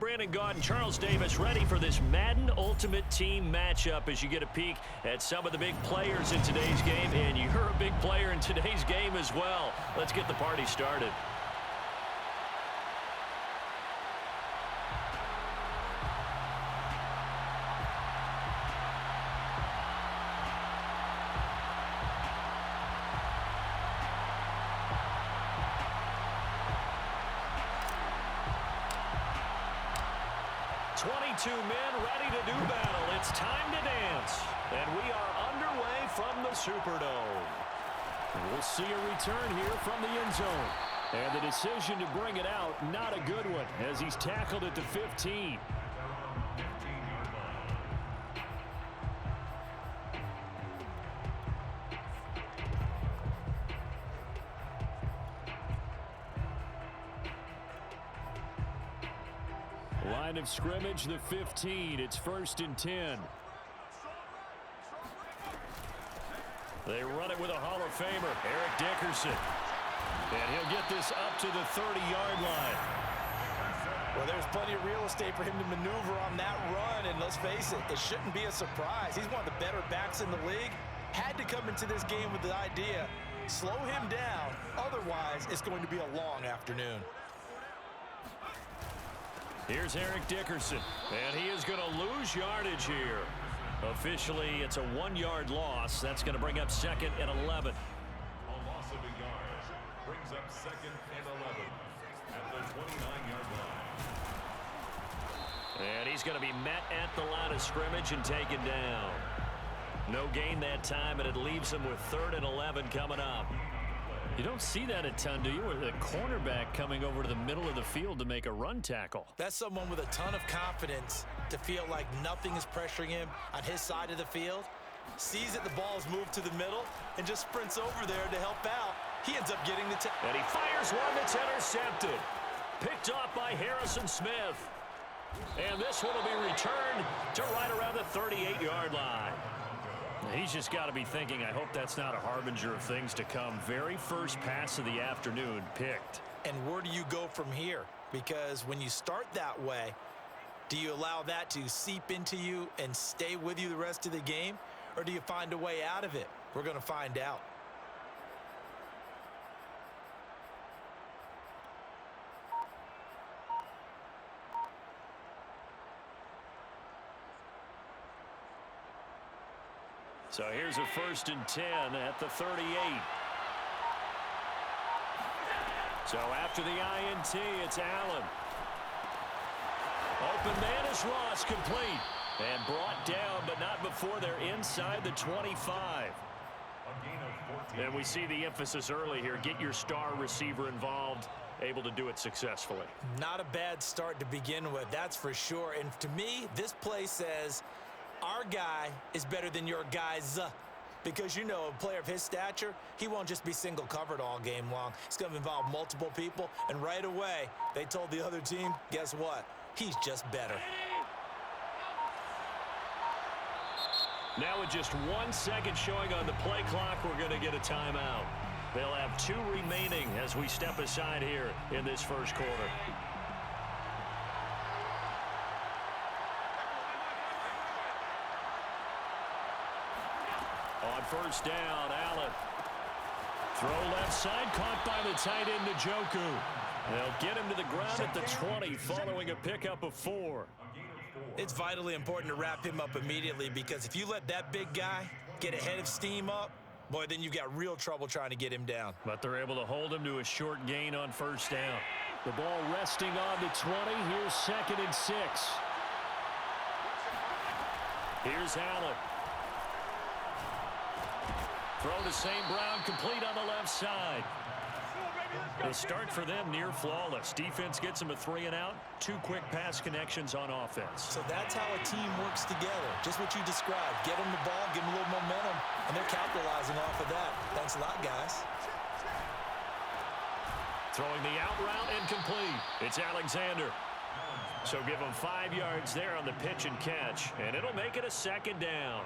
Brandon Gaudin, Charles Davis, ready for this Madden Ultimate Team matchup as you get a peek at some of the big players in today's game, and you're a big player in today's game as well. Let's get the party started. Men ready to do battle. It's time to dance. And we are underway from the Superdome. We'll see a return here from the end zone. And the decision to bring it out, not a good one, as he's tackled at the 15. Line of scrimmage, the 15. It's 1st and 10. They run it with a Hall of Famer, Eric Dickerson. And he'll get this up to the 30-yard line. Well, there's plenty of real estate for him to maneuver on that run. And let's face it, it shouldn't be a surprise. He's one of the better backs in the league. Had to come into this game with the idea, slow him down. Otherwise, it's going to be a long afternoon. Here's Eric Dickerson, and he is going to lose yardage here. Officially, it's a 1-yard loss. That's going to bring up 2nd and 11. A loss of a yard brings up 2nd and 11 at the 29-yard line. And he's going to be met at the line of scrimmage and taken down. No gain that time, and it leaves him with 3rd and 11 coming up. You don't see that a ton, do you? With a cornerback coming over to the middle of the field to make a run tackle. That's someone with a ton of confidence to feel like nothing is pressuring him on his side of the field. Sees that the ball is moved to the middle and just sprints over there to help out. He ends up getting the tackle. And he fires one that's intercepted. Picked off by Harrison Smith. And this one will be returned to right around the 38-yard line. He's just got to be thinking, I hope that's not a harbinger of things to come. Very first pass of the afternoon picked. And where do you go from here? Because when you start that way, do you allow that to seep into you and stay with you the rest of the game? Or do you find a way out of it? We're going to find out. So here's a 1st and 10 at the 38. So after the INT, it's Allen. Open man is Ross, complete. And brought down, but not before they're inside the 25. And we see the emphasis early here. Get your star receiver involved, able to do it successfully. Not a bad start to begin with, that's for sure. And to me, this play says, our guy is better than your guys, because, you know, a player of his stature, he won't just be single covered all game long. It's going to involve multiple people, and right away, they told the other team, guess what? He's just better. Now with just 1 second showing on the play clock, we're going to get a timeout. They'll have 2 remaining as we step aside here in this first quarter. On 1st down, Allen. Throw left side, caught by the tight end, Njoku. They'll get him to the ground at the 20 following a pickup of 4. It's vitally important to wrap him up immediately, because if you let that big guy get ahead of steam up, boy, then you got real trouble trying to get him down. But they're able to hold him to a short gain on 1st down. The ball resting on the 20. Here's 2nd and 6. Here's Allen. Throw to St. Brown, complete on the left side. The start for them near flawless. Defense gets them a 3 and out. 2 quick pass connections on offense. So that's how a team works together. Just what you described. Get them the ball, give them a little momentum, and they're capitalizing off of that. Thanks a lot, guys. Throwing the out route incomplete. It's Alexander. So give them 5 yards there on the pitch and catch, and it'll make it a 2nd down.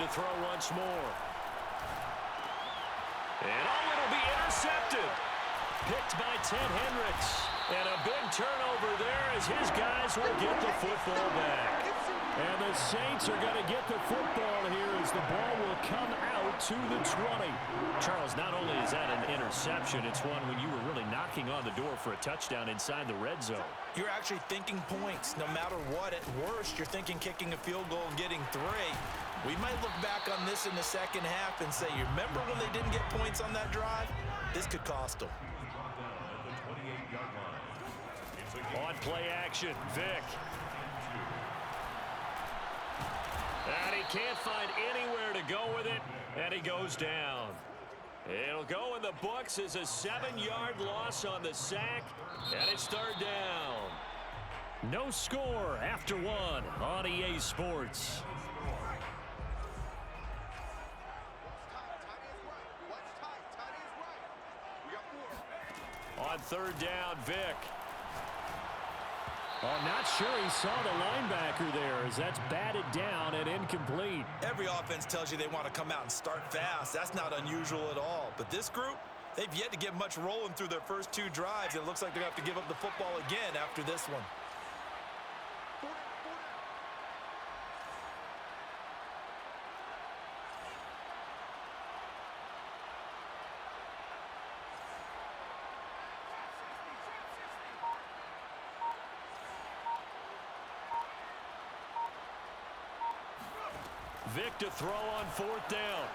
to throw once more. And it'll be intercepted. Picked by Ted Hendricks. And a big turnover there as his guys will get the football back. And the Saints are going to get the football here as the ball will come out to the 20. Charles, not only is that an interception, it's one when you were really knocking on the door for a touchdown inside the red zone. You're actually thinking points. No matter what, at worst, you're thinking kicking a field goal and getting 3. We might look back on this in the second half and say, you remember when they didn't get points on that drive? This could cost them. On play action, Vick. And he can't find anywhere to go with it, and he goes down. It'll go in the books as a 7-yard loss on the sack, and it's 3rd down. No score after 1 on EA Sports. On 3rd down, Vick. Oh, not sure he saw the linebacker there as that's batted down and incomplete. Every offense tells you they want to come out and start fast. That's not unusual at all. But this group, they've yet to get much rolling through their first 2 drives. It looks like they're going to have to give up the football again after this one. Vick to throw on 4th down.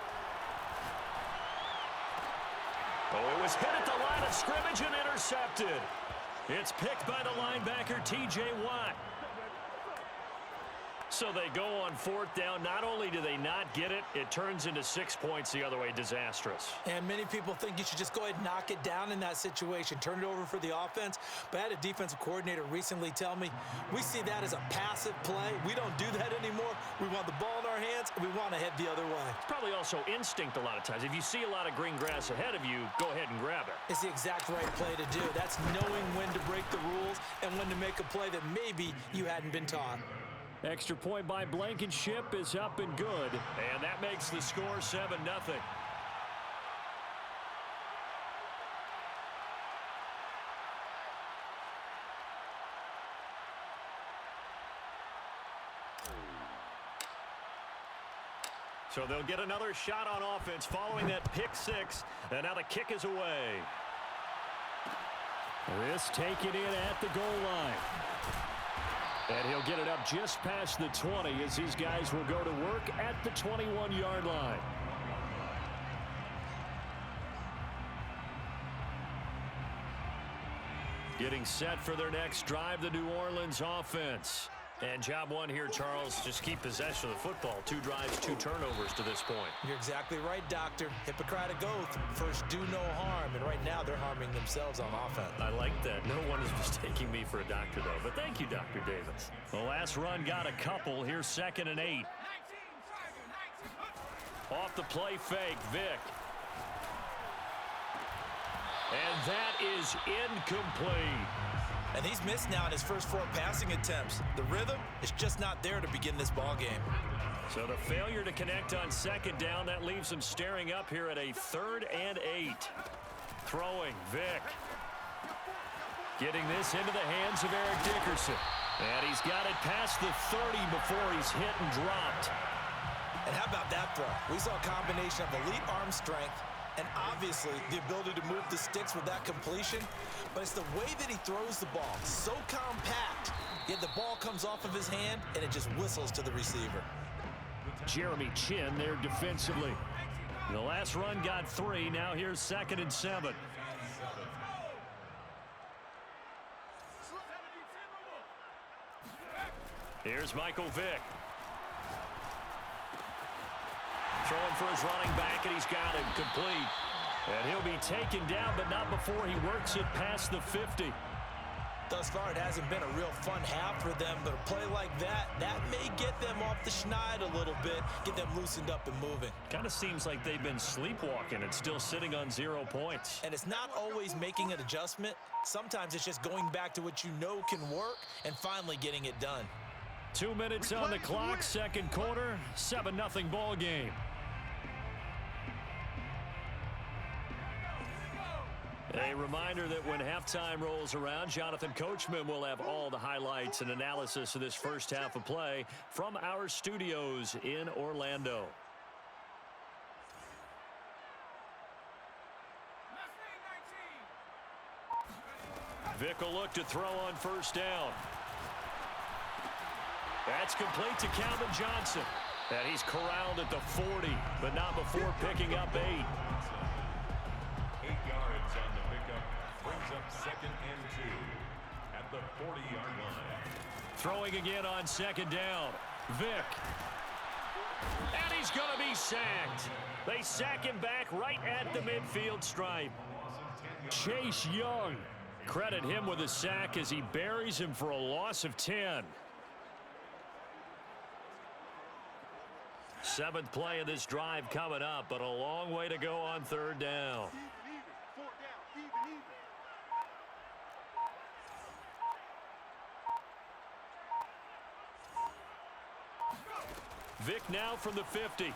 Oh, it was hit at the line of scrimmage and intercepted. It's picked by the linebacker, T.J. Watt. So they go on 4th down. Not only do they not get it, it turns into 6 points the other way. Disastrous. And many people think you should just go ahead and knock it down in that situation. Turn it over for the offense. But I had a defensive coordinator recently tell me, we see that as a passive play. We don't do that anymore. We want the ball in our hands, and we want to head the other way. It's probably also instinct a lot of times. If you see a lot of green grass ahead of you, go ahead and grab it. It's the exact right play to do. That's knowing when to break the rules and when to make a play that maybe you hadn't been taught. Extra point by Blankenship is up and good. And that makes the score 7-0. So they'll get another shot on offense following that pick 6. And now the kick is away. This taken in at the goal line. And he'll get it up just past the 20 as his guys will go to work at the 21-yard line. Getting set for their next drive, the New Orleans offense. And job 1 here, Charles, just keep possession of the football. 2 drives, 2 turnovers to this point. You're exactly right, Doctor. Hippocratic oath. First, do no harm. And right now, they're harming themselves on offense. I like that. No one is mistaking me for a doctor, though. But thank you, Dr. Davis. The last run got a couple. Here's 2nd and 8. Off the play fake, Vick. And that is incomplete. And he's missed now in his first 4 passing attempts. The rhythm is just not there to begin this ball game. So the failure to connect on 2nd down, that leaves him staring up here at a 3rd and 8. Throwing, Vick. Getting this into the hands of Eric Dickerson. And he's got it past the 30 before he's hit and dropped. And how about that throw? We saw a combination of elite arm strength and obviously the ability to move the sticks with that completion. But it's the way that he throws the ball. So compact, yet the ball comes off of his hand and it just whistles to the receiver. Jeremy Chin there defensively. The last run got 3. Now here's 2nd and 7. Here's Michael Vick. Throwing for his running back, and he's got him complete. And he'll be taken down, but not before he works it past the 50. Thus far, it hasn't been a real fun half for them, but a play like that may get them off the schneid a little bit, get them loosened up and moving. Kind of seems like they've been sleepwalking and still sitting on 0 points. And it's not always making an adjustment. Sometimes it's just going back to what you know can work and finally getting it done. 2 minutes on the clock, second quarter, 7-0 ball game. A reminder that when halftime rolls around, Jonathan Coachman will have all the highlights and analysis of this first half of play from our studios in Orlando. Vick will look to throw on first down. That's complete to Calvin Johnson. And he's corralled at the 40, but not before picking up 8. 8 yards on the pickup. Brings up 2nd and 2 at the 40-yard line. Throwing again on second down. Vick. And he's going to be sacked. They sack him back right at the midfield stripe. Chase Young. Credit him with a sack as he buries him for a loss of 10. 7th play of this drive coming up, but a long way to go on third down. Vick now from the 50.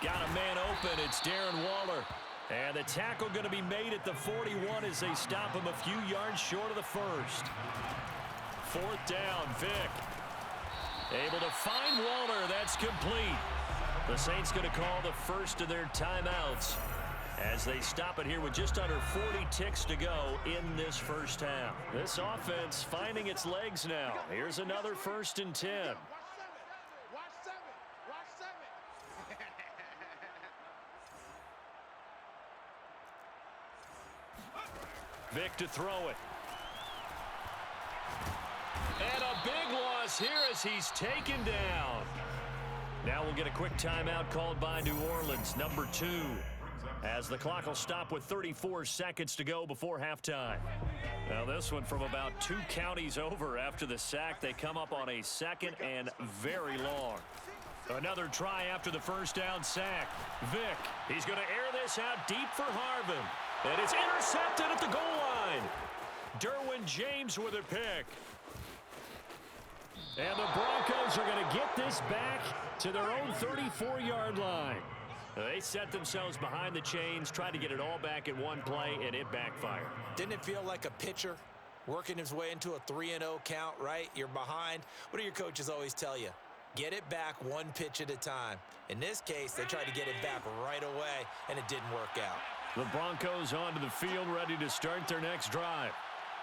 Got a man open. It's Darren Waller. And the tackle going to be made at the 41 as they stop him a few yards short of the first. 4th down, Vick. Able to find Waller. That's complete. The Saints going to call the first of their timeouts as they stop it here with just under 40 ticks to go in this first half. This offense finding its legs now. Here's another 1st and 10. Vick to throw it. And a big loss here as he's taken down. Now we'll get a quick timeout called by New Orleans, number 2. As the clock will stop with 34 seconds to go before halftime. Now this one from about 2 counties over after the sack. They come up on a 2nd and very long. Another try after the first down sack. Vick, he's going to air this out deep for Harvin. And it's intercepted at the goal line. Derwin James with a pick. And the Broncos are going to get this back to their own 34-yard line. They set themselves behind the chains, tried to get it all back in one play, and it backfired. Didn't it feel like a pitcher working his way into a 3-0 count, right? You're behind. What do your coaches always tell you? Get it back one pitch at a time. In this case, they tried to get it back right away, and it didn't work out. The Broncos onto the field ready to start their next drive.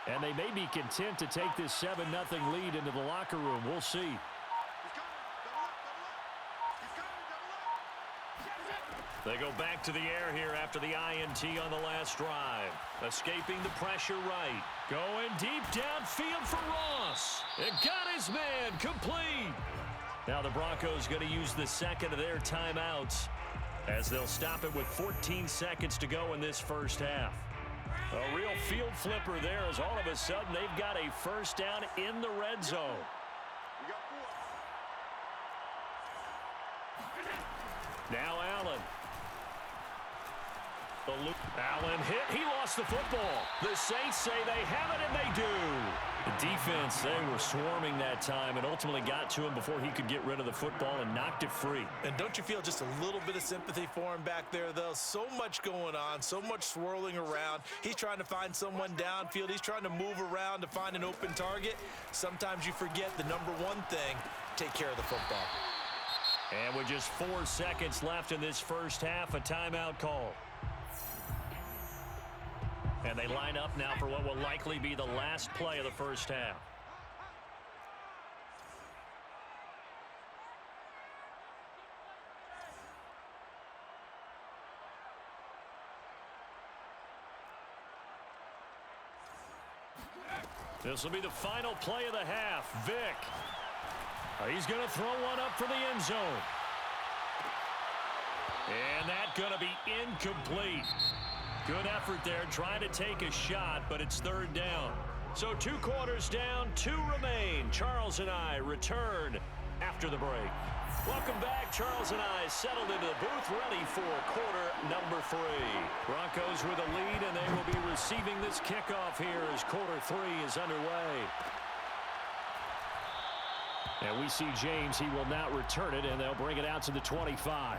And they may be content to take this 7-0 lead into the locker room. We'll see. They go back to the air here after the INT on the last drive. Escaping the pressure right. Going deep downfield for Ross. It got his man complete. Now the Broncos going to use the second of their timeouts as they'll stop it with 14 seconds to go in this first half. A real field flipper there as all of a sudden they've got a first down in the red zone. Now Allen. Allen hit. He lost the football. The Saints say they have it, and they do. The defense, they were swarming that time and ultimately got to him before he could get rid of the football and knocked it free. And don't you feel just a little bit of sympathy for him back there, though? So much going on, so much swirling around. He's trying to find someone downfield. He's trying to move around to find an open target. Sometimes you forget the number one thing, take care of the football. And with just 4 seconds left in this first half, a timeout call. And they line up now for what will likely be the last play of the first half. This will be the final play of the half. Vick. He's going to throw one up for the end zone. And that's going to be incomplete. Good effort there, trying to take a shot, but it's third down. So 2 quarters down, 2 remain. Charles and I return after the break. Welcome back. Charles and I settled into the booth, ready for quarter number 3. Broncos with a lead, and they will be receiving this kickoff here as quarter 3 is underway. And we see James. He will not return it, and they'll bring it out to the 25.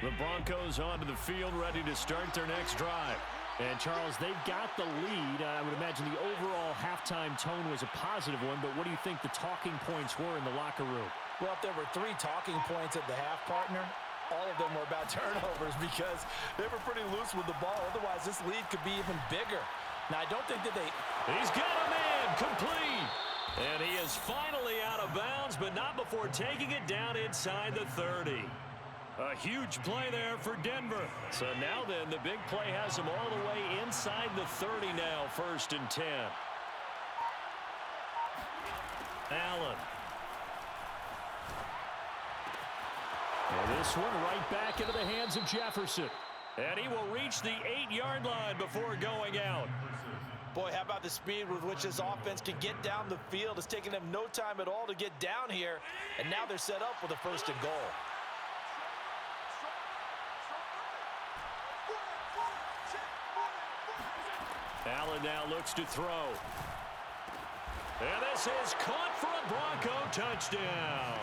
The Broncos onto the field, ready to start their next drive. And, Charles, they've got the lead. I would imagine the overall halftime tone was a positive one, but what do you think the talking points were in the locker room? Well, if there were 3 talking points at the half, partner, all of them were about turnovers because they were pretty loose with the ball. Otherwise, this lead could be even bigger. Now, I don't think that they... He's got a man complete. And he is finally out of bounds, but not before taking it down inside the 30. A huge play there for Denver. So now then, the big play has him all the way inside the 30 now, 1st and 10. Allen. And this one right back into the hands of Jefferson. And he will reach the 8-yard line before going out. Boy, how about the speed with which this offense can get down the field? It's taken them no time at all to get down here. And now they're set up with a 1st and goal. Allen now looks to throw. And this is caught for a Bronco touchdown.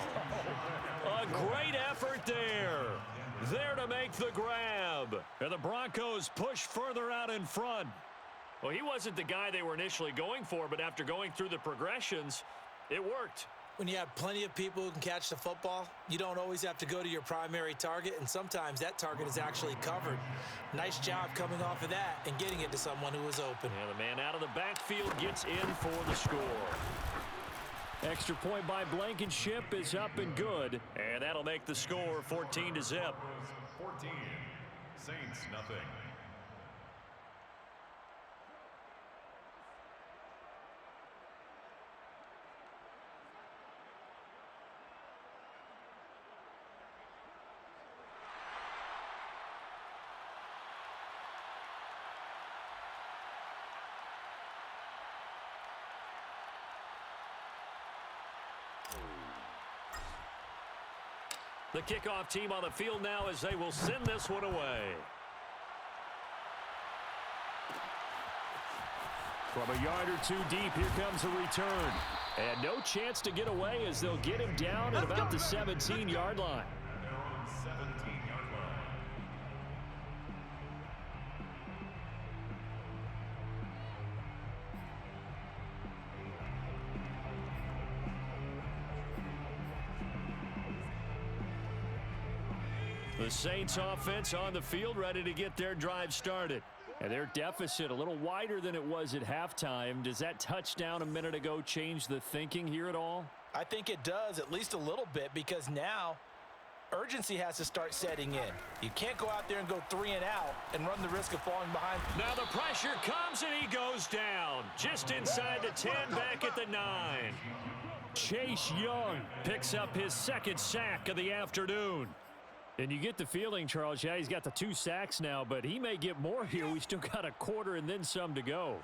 A great effort there. There to make the grab. And the Broncos push further out in front. Well, he wasn't the guy they were initially going for, but after going through the progressions, it worked. When you have plenty of people who can catch the football, you don't always have to go to your primary target, and sometimes that target is actually covered. Nice job coming off of that and getting it to someone who was open. And the man out of the backfield gets in for the score. Extra point by Blankenship is up and good, and that'll make the score 14-0. 14, Saints nothing. The kickoff team on the field now as they will send this one away. From a yard or 2 deep, here comes a return. And no chance to get away as they'll get him down at about the 17-yard line. 17-yard line. The Saints offense on the field ready to get their drive started. And their deficit a little wider than it was at halftime. Does that touchdown a minute ago change the thinking here at all? I think it does, at least a little bit, because now urgency has to start setting in. You can't go out there and go 3 and out and run the risk of falling behind. Now the pressure comes and he goes down. Just inside the 10, back at the 9. Chase Young picks up his 2nd sack of the afternoon. And you get the feeling, Charles, yeah, he's got the 2 sacks now, but he may get more here. We still got a quarter and then some to go.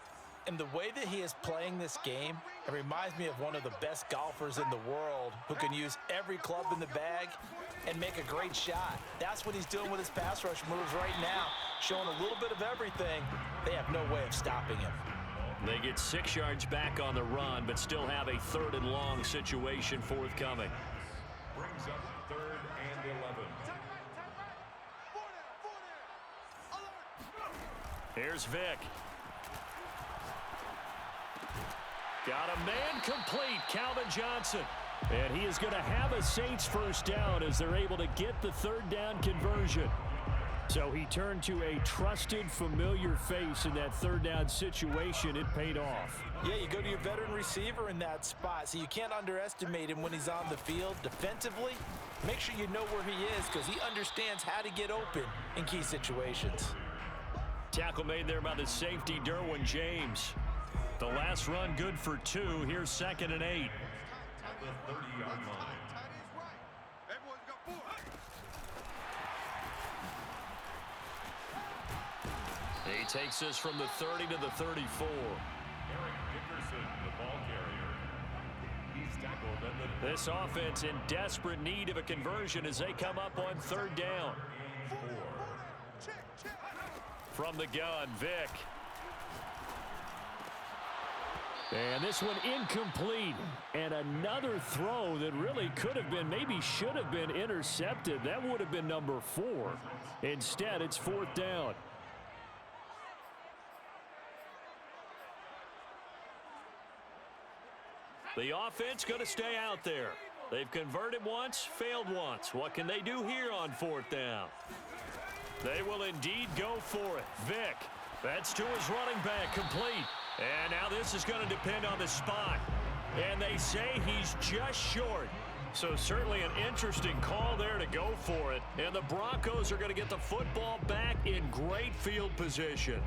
And the way that he is playing this game, it reminds me of one of the best golfers in the world who can use every club in the bag and make a great shot. That's what he's doing with his pass rush moves right now, showing a little bit of everything. They have no way of stopping him. They get 6 yards back on the run, but still have a 3rd and long situation forthcoming. Brings up 3rd and 11. Here's Vick. Got a man complete, Calvin Johnson. And he is going to have a Saints 1st down as they're able to get the 3rd down conversion. So he turned to a trusted, familiar face in that 3rd down situation. It paid off. Yeah, you go to your veteran receiver in that spot, so you can't underestimate him when he's on the field. Defensively, make sure you know where he is because he understands how to get open in key situations. Tackle made there by the safety, Derwin James. The last run good for 2. Here's 2nd and 8. At the 30-yard line. He takes us from the 30 to the 34. Eric Dickerson, the ball carrier. He's tackled at the... This offense in desperate need of a conversion as they come up on third down. From the gun, Vic. And this one incomplete. And another throw that really could have been, maybe should have been intercepted. That would have been number 4. Instead, it's fourth down. The offense going to stay out there. They've converted once, failed once. What can they do here on fourth down? They will indeed go for it. Vic, that's to his running back, complete. And now this is going to depend on the spot. And they say he's just short. So certainly an interesting call there to go for it. And the Broncos are going to get the football back in great field position.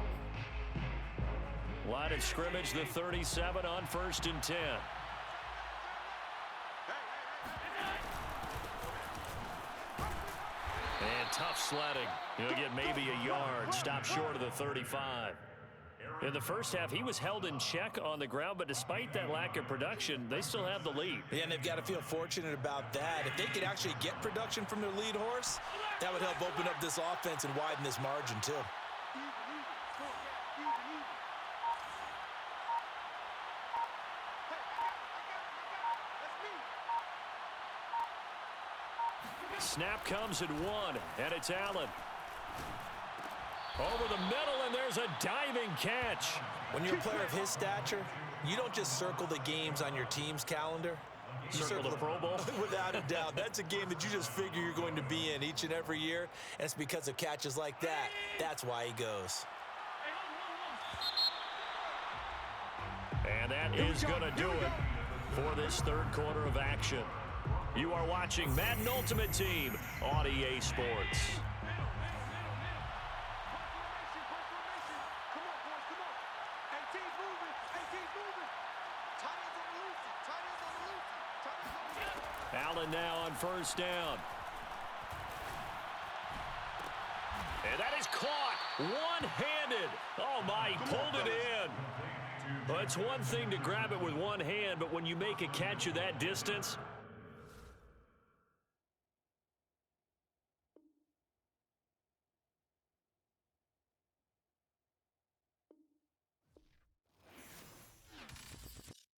Line of scrimmage, the 37 on 1st and 10. And tough sledding. He'll get maybe a yard. Stop short of the 35. In the first half, he was held in check on the ground, but despite that lack of production, they still have the lead. Yeah, and they've got to feel fortunate about that. If they could actually get production from their lead horse, that would help open up this offense and widen this margin, too. Snap comes at 1, and it's Allen. Over the middle, and there's a diving catch. When you're a player of his stature, you don't just circle the games on your team's calendar. You circle the Pro Bowl? Without a doubt. That's a game that you just figure you're going to be in each and every year, and it's because of catches like that. That's why he goes. And that is going to do it for this third quarter of action. You are watching Madden Ultimate Team on EA Sports. Allen now on first down. And that is caught one-handed. Oh, my, he pulled it in. Well, it's one thing to grab it with one hand, but when you make a catch of that distance,